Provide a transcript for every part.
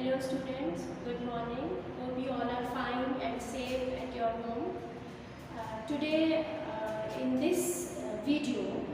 Hello students, good morning. Hope you all are fine and safe at your home. Today in this video,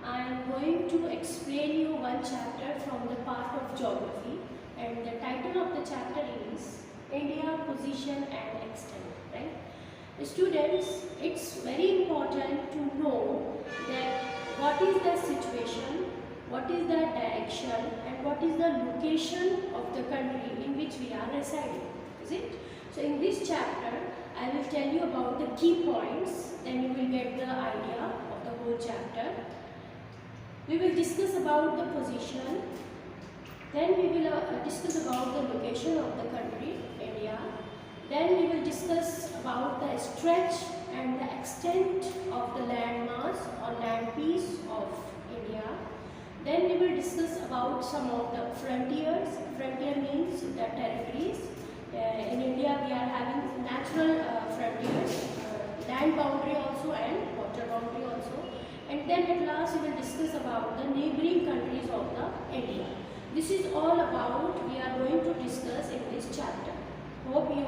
I am going to explain you one chapter from the part of geography, and the title of the chapter is India, Position and Extent. Right? Students, it's very important to know that what is the situation, what is the direction and what is the location of the country in which we are residing, is it? So in this chapter, I will tell you about the key points, then you will get the idea of the whole chapter. We will discuss about the position, then we will discuss about the location of the country, India. Then we will discuss about the stretch and the extent of the landmass or land piece of India. Then we will discuss about some of the frontiers. Frontier means the territories. In India we are having natural frontiers, land boundary also and water boundary also. And then at last we will discuss about the neighboring countries of the India. This is all about we are going to discuss in this chapter. Hope you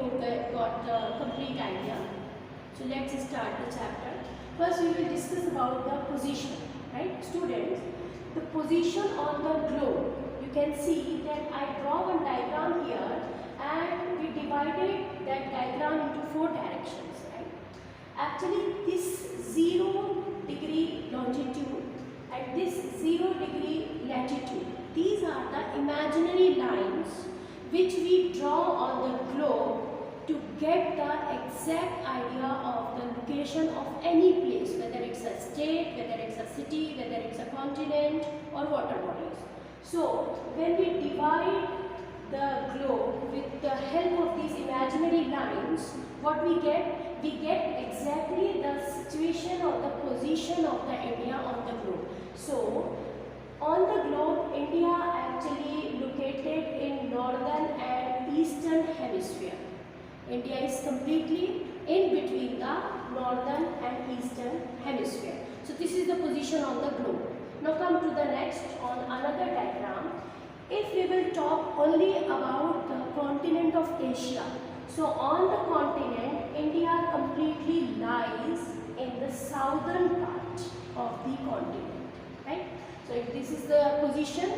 got the complete idea. So let's start the chapter. First we will discuss about the position, right? Students, the position on the globe. You can see that I draw one diagram here and we divided that diagram into 4 directions, right? Actually this 0 degree longitude and this 0 degree latitude, these are the imaginary lines which we draw on the globe to get the exact idea of the location of any place, whether it's a state, whether it's a city, whether it's a continent or water bodies. So when we divide the globe with the help of these imaginary lines, what we get? We get exactly the situation or the position of the India on the globe. So on the globe, India actually located in northern and eastern hemisphere. India is completely in between the northern and eastern hemisphere. So this is the position on the globe. Now come to the next on another diagram. If we will talk only about the continent of Asia, so on the continent, India completely lies in the southern part of the continent, right? So if this is the position,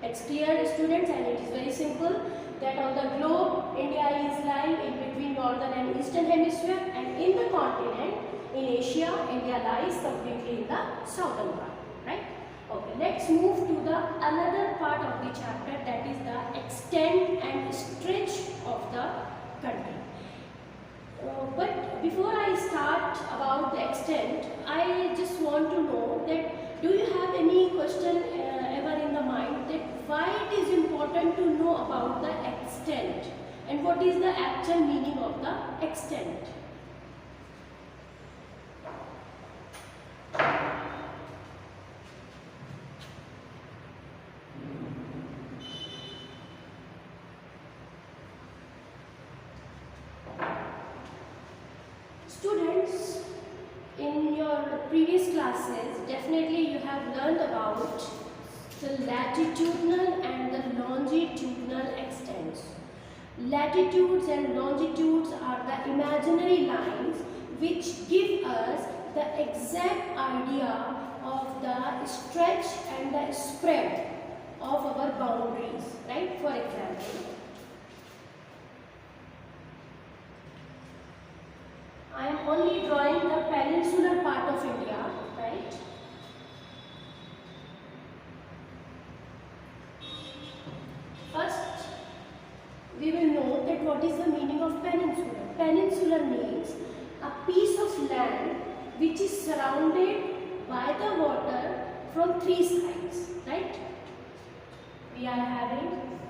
it's clear students, and it is very simple that on the globe, India is lying in between northern and eastern hemisphere, and in the continent, in Asia, India lies completely in the southern part, right? Okay, let's move to the another part of the chapter, that is the extent and stretch of the country. But before I start about the extent, I just want to know that do you have any question ever in the mind that why it is important to know about the extent and what is the actual meaning of the extent? Students, in your previous classes, definitely you have learned about the latitudinal and the longitudinal extents. Latitudes and longitudes are the imaginary lines which give us the exact idea of the stretch and the spread of our boundaries, right? For example, I am only drawing the peninsular part of India, right? First, we will know that what is the meaning of peninsula. Peninsula means a piece of land which is surrounded by the water from 3 sides, right? We are having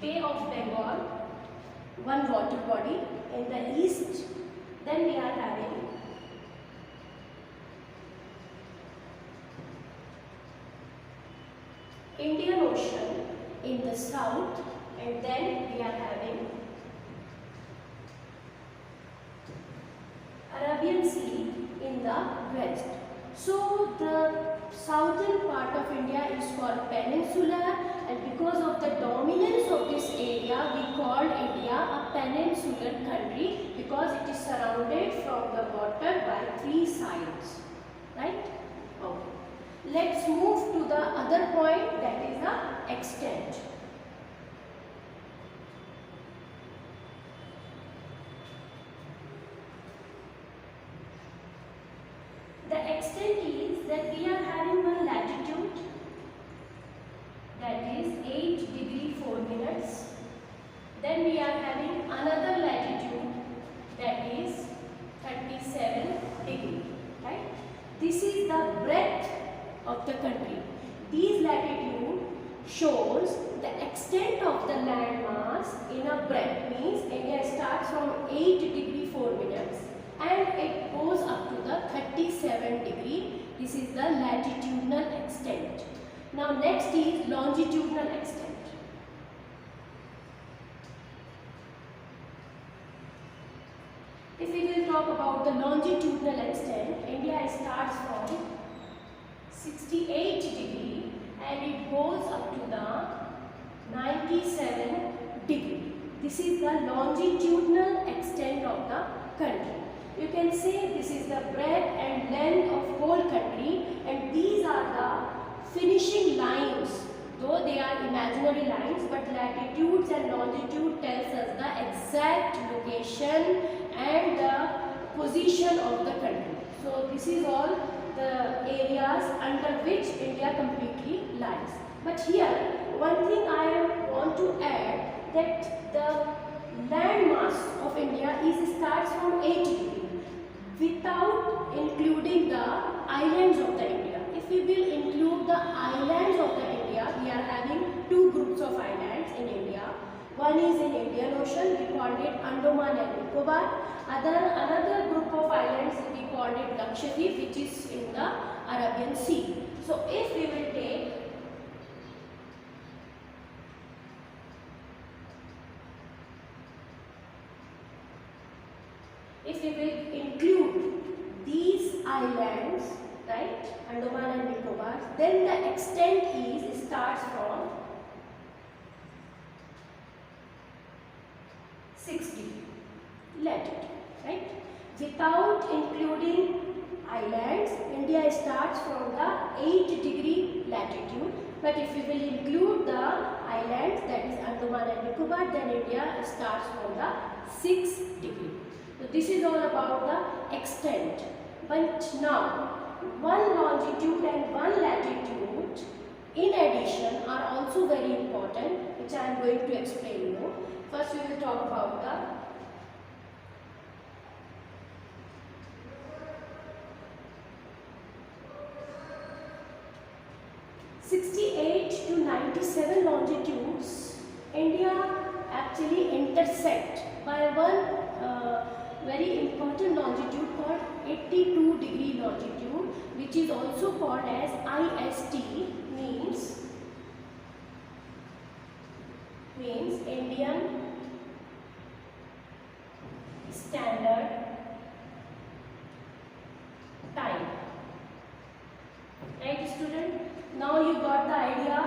Bay of Bengal, one water body in the east. Then we are having Indian Ocean in the south, and then we are having Arabian Sea in the west. So the southern part of India is called peninsular, and because of the dominance of this area we called India a peninsular country, because it is surrounded from the water by 3 sides, right? Okay. Let's move to the other point, that is the extent. The extent is that we are having one latitude, that is 8 degree 4 minutes. Then we are having another latitude, that is 37 degree, right? This is the breadth of the country. These latitude shows the extent of the land mass in a breadth, means India starts from 8 degree 4 minutes and it goes up to the 37 degree. This is the latitudinal extent. Now next is longitudinal extent. If we will talk about the longitudinal extent, India starts from 68 degree and it goes up to the 97 degree. This is the longitudinal extent of the country. You can say this is the breadth and length of whole country, and these are the finishing lines, though they are imaginary lines, but latitudes and longitude tells us the exact location and the position of the country. So this is all the areas under which India completely lies. But here one thing I want to add, that the land mass of India starts from 8 degree without including the islands of the India. If we will include the islands of the India, we are having two groups of islands in India. One is in Indian Ocean, we called it Andaman and Nicobar. Another group of islands we called it Lakshadweep, which is in the Arabian Sea. So if we will take include these islands, right, Andaman and Nicobar, then the extent starts from 60 latitude, right? Without including islands, India starts from the 8 degree latitude. But if we will include the islands, that is Andaman and Nicobar, then India starts from the 6 degree. So this is all about the extent. But now, one longitude and one latitude in addition are also very important, which I am going to explain you. First we will talk about the 68 to 97 longitudes, India actually intersect by one very important longitude called 82 degree longitude, which is also called as IST, means Indian Standard Time. Right, student? Now you got the idea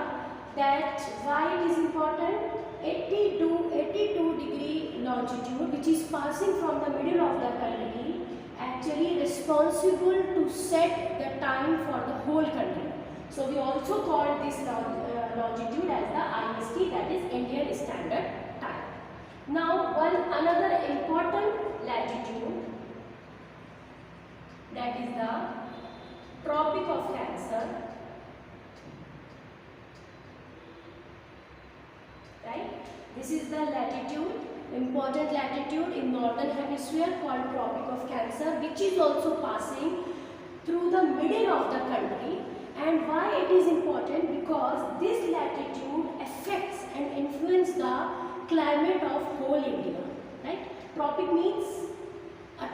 that why it is important. 82 degree longitude, which is passing from the middle of the country, actually responsible to set the time for the whole country. So we also call this longitude as the IST, that is Indian Standard Time. Now another important latitude, that is the Tropic of Cancer. Right? This is the latitude, important latitude in northern hemisphere called Tropic of Cancer, which is also passing through the middle of the country. And why it is important? Because this latitude affects and influences the climate of whole India. Right? Tropic means a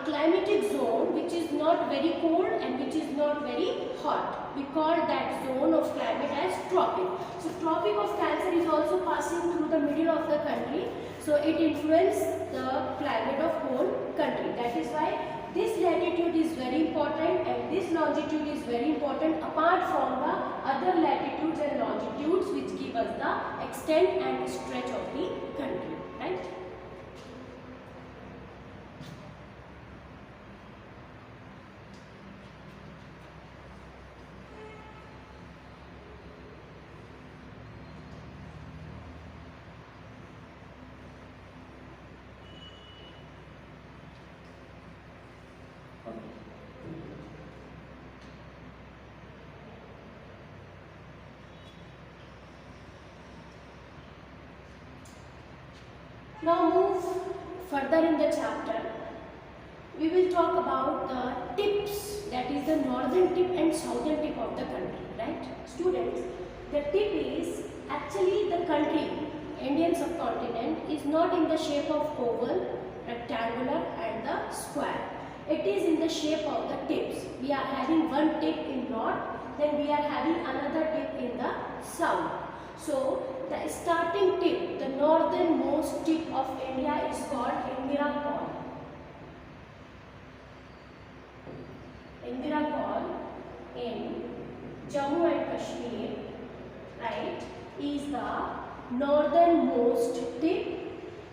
climatic zone which is not very cold and which is not very hot. We call that zone of climate as tropic. So Tropic of Cancer is also passing through the middle of the country. So it influences the climate of whole country. That is why this latitude is very important and this longitude is very important, apart from the other latitudes and longitudes extent and stretch of the country, right? Now move further in the chapter. We will talk about the tips, that is the northern tip and southern tip of the country, right? Students, the tip is actually the country, Indian subcontinent, is not in the shape of oval, rectangular and the square. It is in the shape of the tips. We are having one tip in north, then we are having another tip in the south. So the starting tip, the northernmost tip of India is called Indira Col. Indira Col in Jammu and Kashmir, right, is the northernmost tip,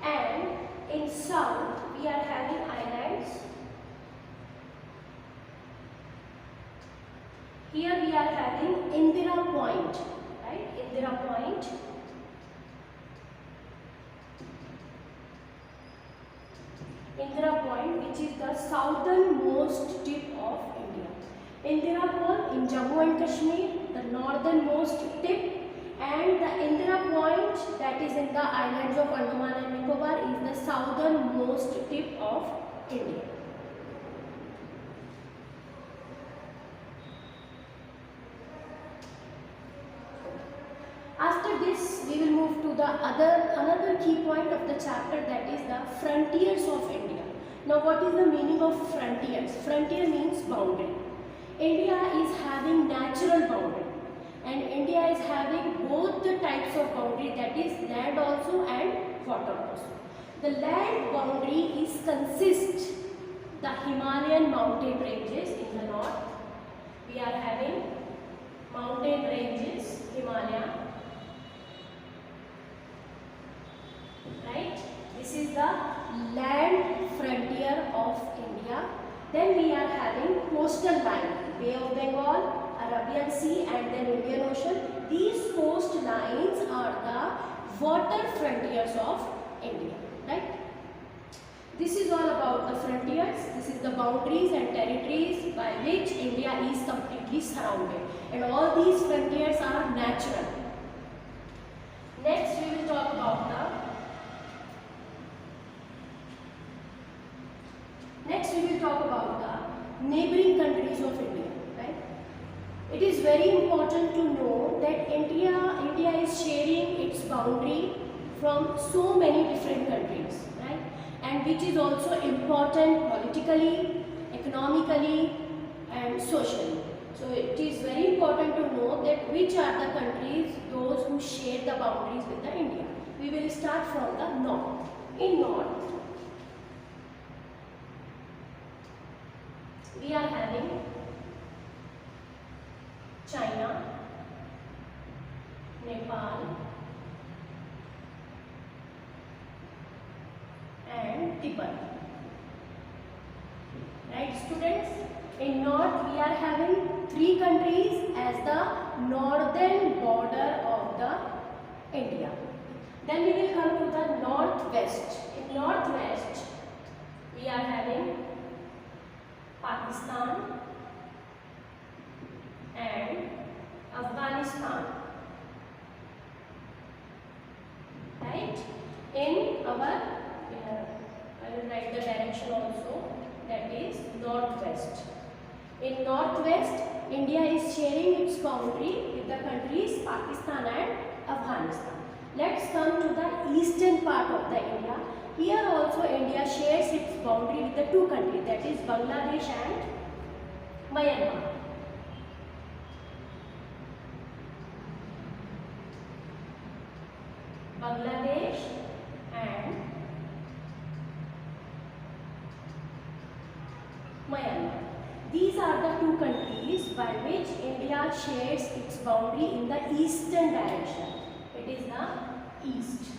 and in south we are having islands. Here we are having Indira Point, right, Indira Point. Indira Point, which is the southernmost tip of India. Indira Col in Jammu and Kashmir, the northernmost tip, and the Indira Point, that is in the islands of Andaman and Nicobar, is the southernmost tip of India. After this, we will move to the another key point of the chapter, that is the frontiers of India. Now, what is the meaning of frontiers? Frontier means boundary. India is having natural boundary, and India is having both the types of boundary, that is land also and water also. The land boundary is consists the Himalayan mountain ranges in the north. We are having mountain ranges, Himalaya. Right? This is the land frontier of India. Then we are having coastal line, Bay of Bengal, Arabian Sea and then Indian Ocean. These coastlines are the water frontiers of India. Right? This is all about the frontiers. This is the boundaries and territories by which India is completely surrounded. And all these frontiers are natural. Next we will talk about the neighboring countries of India, right? It is very important to know that India is sharing its boundary from so many different countries, right? And which is also important politically, economically and socially. So it is very important to know that which are the countries, those who share the boundaries with the India. We will start from the north. In north, we are having China, Nepal and Tibet. Right, students? In north we are having three countries as the northern border of the India. Then we will come to the northwest. In northwest we are having Pakistan and Afghanistan. Right? In our, I will write the direction also, that is northwest. In northwest, India is sharing its boundary with the countries Pakistan and Afghanistan. Let's come to the eastern part of the India. Here also India shares its boundary with the two countries, that is Bangladesh and Myanmar. Bangladesh and Myanmar. These are the two countries by which India shares its boundary in the eastern direction. It is the east.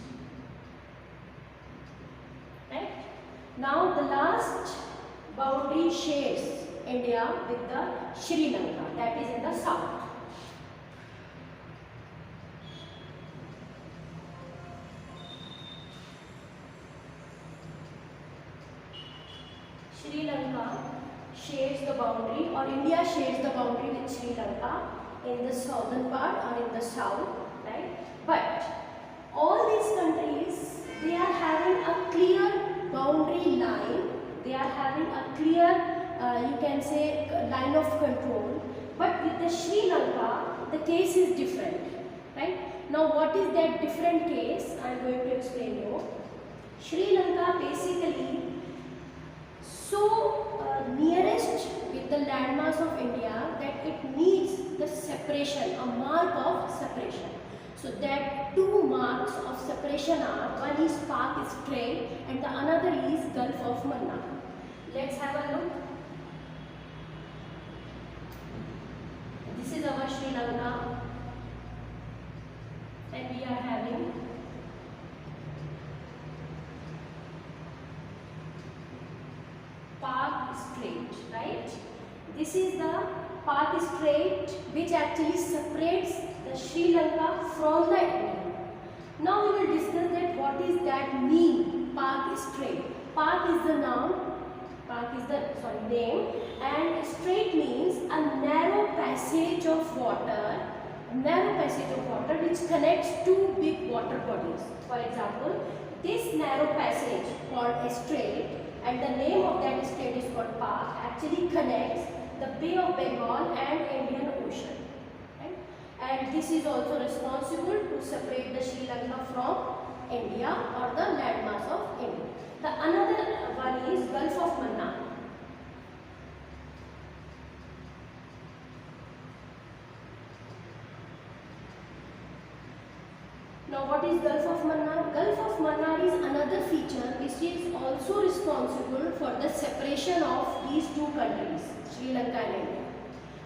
Right? Now the last boundary shares India with the Sri Lanka, that is in the south. Sri Lanka shares the boundary, or India shares the boundary with Sri Lanka in the southern part or in the south, right? But all these countries, they are having a clear boundary line. They are having a clear, you can say, line of control. But with the Sri Lanka, the case is different, right? Now, what is that different case? I am going to explain you. Sri Lanka basically nearest with the landmass of India that it needs the separation, a mark of separation. So that two marks of separation are, one is Pak Strait and the another is Gulf of Mannar. Let's have a look. This is our Sri Lanka and we are having Pak Strait, right? This is the Pak Strait which actually separates the Sri Lanka from the India. Now we will discuss that what is that mean, Pak Strait. Pak is the noun, Pak is the name, and strait means a narrow passage of water, which connects two big water bodies. For example, this narrow passage called a strait, and the name of that strait is called Pak, actually connects the Bay of Bengal and Indian Ocean. Right? And this is also responsible to separate the Sri Lanka from India or the landmass of India. The another one is Gulf of Mannar. Now what is Gulf of Mannar? Gulf of Mannar is another feature which is also responsible for the separation of these two countries, Sri Lanka and India.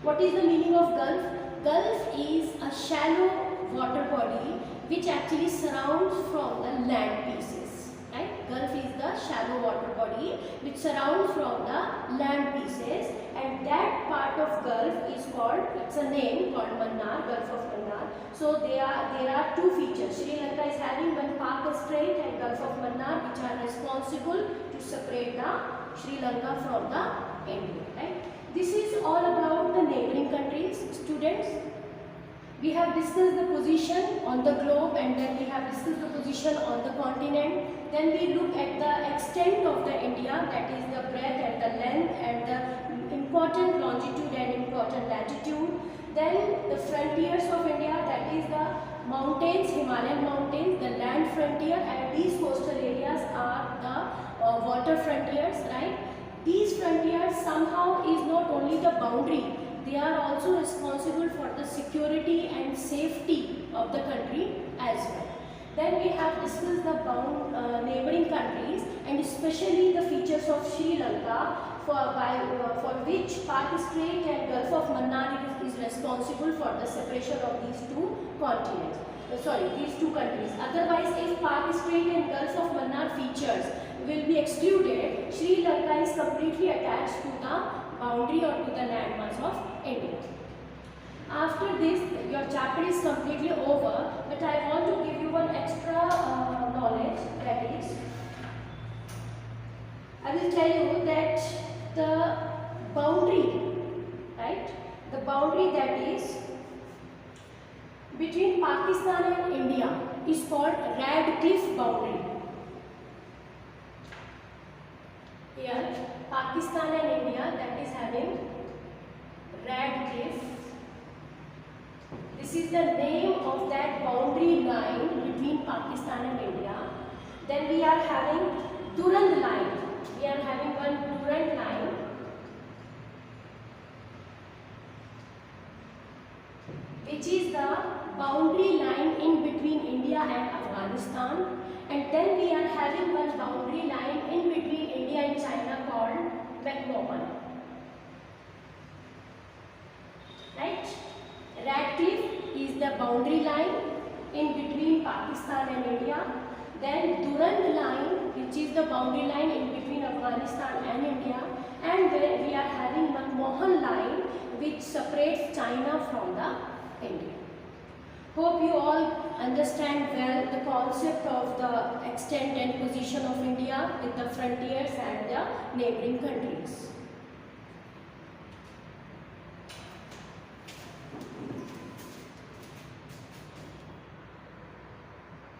What is the meaning of Gulf? Gulf is a shallow water body which actually surrounds from the land pieces. Right? Gulf is the shallow water body which surrounds from the land pieces, and that part of Gulf is called, it's a name called Mannar, Gulf of Mannar. So there are two features. Sri Lanka is having one Pak Strait and Gulf of Mannar which are responsible to separate the Sri Lanka from the India. Right? This is all about the neighboring countries. Students, we have discussed the position on the globe, and then we have discussed the position on the continent. Then we look at the extent of the India, that is the breadth and the length and the important longitude and important latitude. Then the frontiers of India, that is the mountains, Himalayan mountains, the land frontier, and these coastal areas are the water frontiers, right? These frontiers somehow is not only the boundary, they are also responsible for the security and safety of the country as well. Then we have discussed the neighboring countries, and especially the features of Sri Lanka, for which Pak Strait and Gulf of Mannar is responsible for the separation of these two continents. These two countries. Otherwise, if Pak Strait and Gulf of Mannar features will be excluded, Sri Lanka is completely attached to the boundary or to the landmass of India. After this, your chapter is completely over, but I want to give you one extra knowledge, that is, I will tell you that the boundary, right, the boundary that is between Pakistan and India is called Radcliffe boundary. Here, Pakistan and India, that is having Radcliffe. This is the name of that boundary line between Pakistan and India. Then we are having Durand line. We are having one Durand line. Which is the boundary line in between India and Afghanistan. And then we are having one boundary line in between India and China called McMahon. Right? Radcliffe is the boundary line in between Pakistan and India. Then Durand line, which is the boundary line in between Afghanistan and India. And then we are having McMahon line, which separates China from the India. Hope you all understand well the concept of the extent and position of India with the frontiers and the neighboring countries.